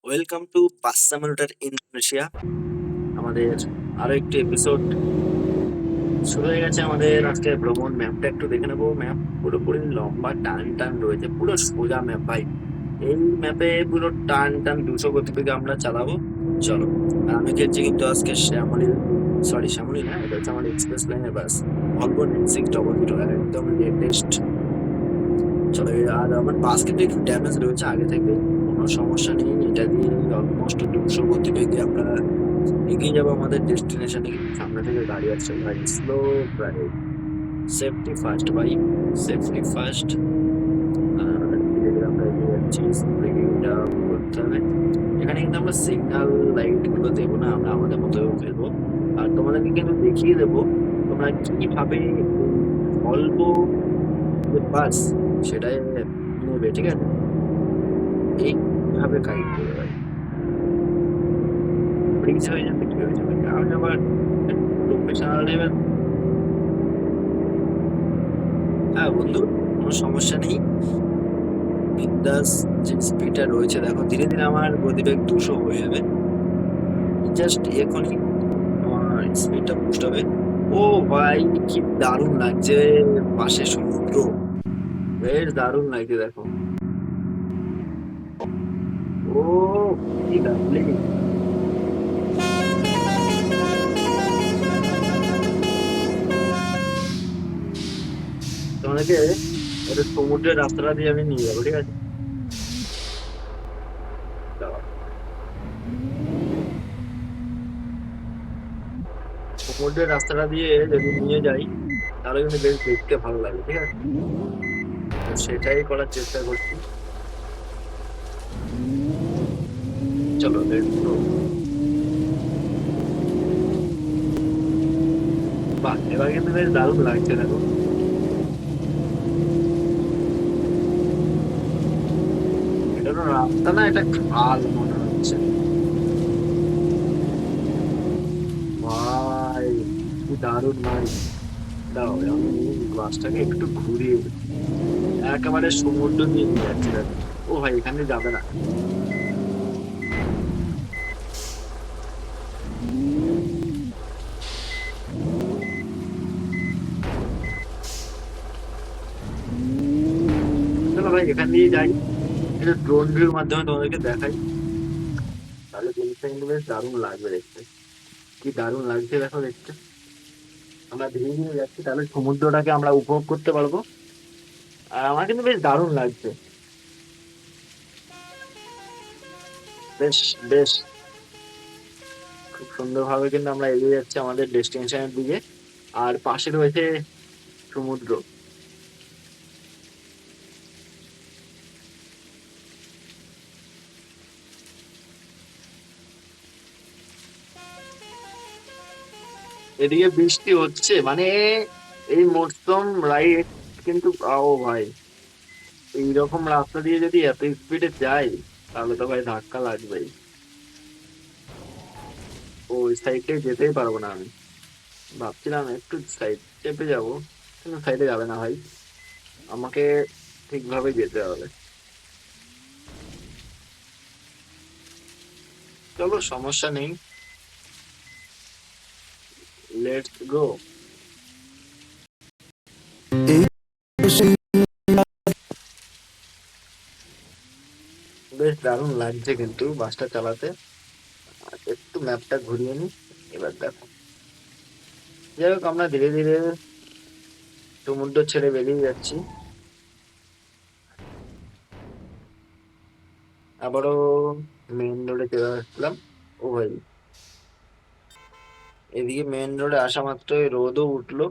Welcome to bus simulator Indonesia. আমাদের আরো একটি এপিসোড শুরু হয়ে গেছে। আমাদের আজকে ভ্রমণ ম্যাপটা একটু দেখে নেবো। ম্যাপ পুরোপুরি লম্বা টান টান রয়েছে, পুরো সোজা ম্যাপ ভাই। এই ম্যাপে পুরো টান টান 200 গতিবেগে আমরা চালাবো। চলো। আর আমি খেলছি কিন্তু আজকে শ্যামলী, সরি শ্যামলী না, এটা হচ্ছে আমার এক্সপ্রেস লাইনের বাস, ভলভো 9600, একদম লেটেস্ট। চলো আর আমার বাস কিন্তু একটু ড্যামেজ রয়েছে আগে থেকে, কোনো সমস্যা নেই। এটা দিয়ে অলমোস্ট 200 গতিবেগে আমরা এগিয়ে যাবো আমাদের ডেস্টিনেশনে। কিন্তু সামনে থেকে গাড়ি আসছে ভাই, স্লো ড্রাইভ, সেফটি ফার্স্ট ভাই, সেফটি ফার্স্ট। আর ধীরে ধীরে আমরা এগিয়ে যাচ্ছি, স্পিড আপ করতে হবে। এখানে কিন্তু আমরা সিগন্যাল লাইট গুলো দেবো না, আমরা আমাদের মতো ফেলবো। আর তোমাদেরকে কিন্তু দেখিয়ে দেবো তোমরা কিভাবে এই ভলভো যে বাস সেটাই নেবে, ঠিক আছে? এইভাবে গাইড করে ভাই, ব্রিজ হয়ে যাবে কি হয়ে যাবে, আমি আবার প্রফেশনাল লেভেল। হ্যাঁ বন্ধু, কোনো সমস্যা নেই। বিন্দাস, যে স্পিডটা রয়েছে দেখো, ধীরে ধীরে আমার গতিবেগ 200 হয়ে যাবে। জাস্ট এখনই আমার স্পিডটা বুস্ট হবে। ও ভাই, কি দারুণ লাগছে, পাশে সমুদ্র, বেশ দারুণ লাগছে দেখো। ও কি লাভলি। তোমাদেরকে এটা সমুদ্রের রাস্তাটা দিয়ে আমি নিয়ে যাবো, ঠিক আছে? দাঁড়াও। সমুদ্রের রাস্তাটা দিয়ে যদি নিয়ে যাই তাহলে কিন্তু বেশ দেখতে ভালো লাগে, ঠিক আছে? তো সেটাই করার চেষ্টা করছি। চলো লেটস গো। বাহ, এবার কিন্তু বেশ দারুণ লাগছে দেখো। এটা তো রাস্তা না, এটা খাল মনে হচ্ছে ভাই, কি দারুণ ভাই। দাও আমি বাসটাকে একটু ঘুরিয়ে দিই। একেবারে সমুদ্র দিয়ে নিয়ে যাচ্ছি দেখো। ও ভাই, এখানে যাবে না। চলো ভাই, এখান দিয়ে যাই। একটু ড্রোন ভিউর মাধ্যমে তোমাদেরকে দেখাই, তাহলে জিনিসটা কিন্তু বেশ দারুণ লাগবে দেখতে। কি দারুণ লাগছে দেখো দেখতে। আমরা ধীরে ধীরে যাচ্ছি, তাহলে সমুদ্রটাকে আমরা উপভোগ করতে পারবো। আর আমার কিন্তু বেশ দারুণ লাগছে। বেশ বেশ, খুব সুন্দরভাবে কিন্তু আমরা এগিয়ে যাচ্ছি আমাদের ডেস্টিনেশনের দিকে। আর পাশে রয়েছে সমুদ্র। এদিকে বৃষ্টি হচ্ছে মানে, এই মরশুম রাইড কিন্তু। ও ভাই, এইরকম রাস্তা দিয়ে যদি এত স্পিডে যাই তাহলে তো ভাই ধাক্কা লাগবেই। ওই সাইডে যেতেই পারবো না আমি। ভাবছিলাম একটু সাইড চেপে যাবো, কিন্তু সাইডে যাবে না ভাই, আমাকে ঠিকভাবে যেতে হবে। চলো সমস্যা নেই, লেটস গো। বেশ দারুণ লাগছে কিন্তু বাসটা চালাতে। আর একটু ম্যাপটা ঘুরিয়ে নি, এবার দেখো। যাই হোক, আমরা ধীরে ধীরে সমুদ্র ছেড়ে বেরিয়ে যাচ্ছি। আবারও মেইন রোডে চলে আসলাম। ও ভাই, এদিকে মেইন রোডে আসা মাত্রই রোদও উঠলো।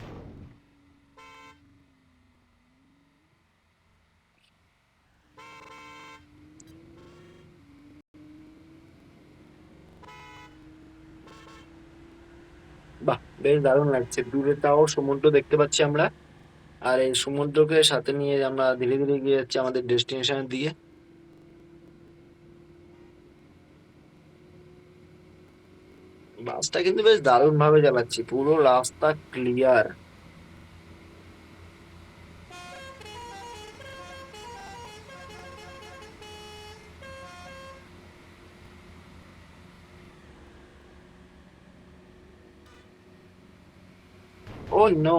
বাহ, বেশ দারুণ লাগছে, দূরে তাও সমুদ্র দেখতে পাচ্ছি আমরা। আর এই সমুদ্রকে সাথে নিয়ে আমরা ধীরে ধীরে এগিয়ে যাচ্ছি আমাদের ডেস্টিনেশনের দিকে। বাসটা কিন্তু বেশ দারুণ ভাবে চালাচ্ছি, পুরো রাস্তা ক্লিয়ার। ও নো।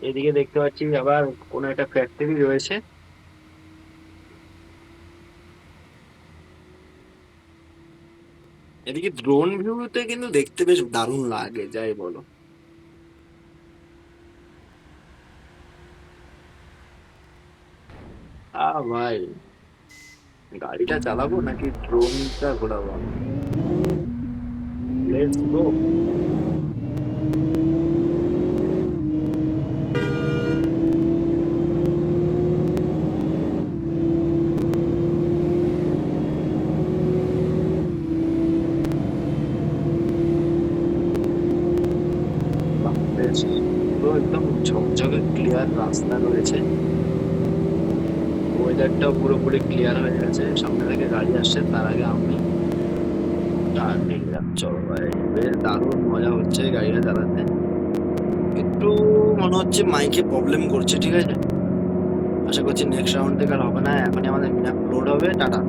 এদিকে দেখতে পাচ্ছি আবার কোনো একটা ফ্যাক্টরি রয়েছে। এদিকে ড্রোন ভিউতে কিন্তু দেখতে বেশ দারুণ লাগে, যাই বলো। ভাই, গাড়িটা চালাবো নাকি ড্রোনটা ঘোরাবো? Let's go. বেশ, পুরো একদম ঝকঝকে ক্লিয়ার রাস্তা রয়েছে। ওয়েদারটাও পুরোপুরি ক্লিয়ার হয়ে গেছে, সামনে থেকে গাড়ি আসছে, তার আগে আমি টার্নিং নিলাম। চলো ভাই, বেশ দারুণ মজা হচ্ছে গাড়িটা চালাতে। একটু মনে হচ্ছে মাইকে প্রবলেম করছে, ঠিক আছে। আশা করছি নেক্সট রাউন্ড থেকে আর হবে না। এখনই আমাদের ম্যাপ লোড হবে। টাটা।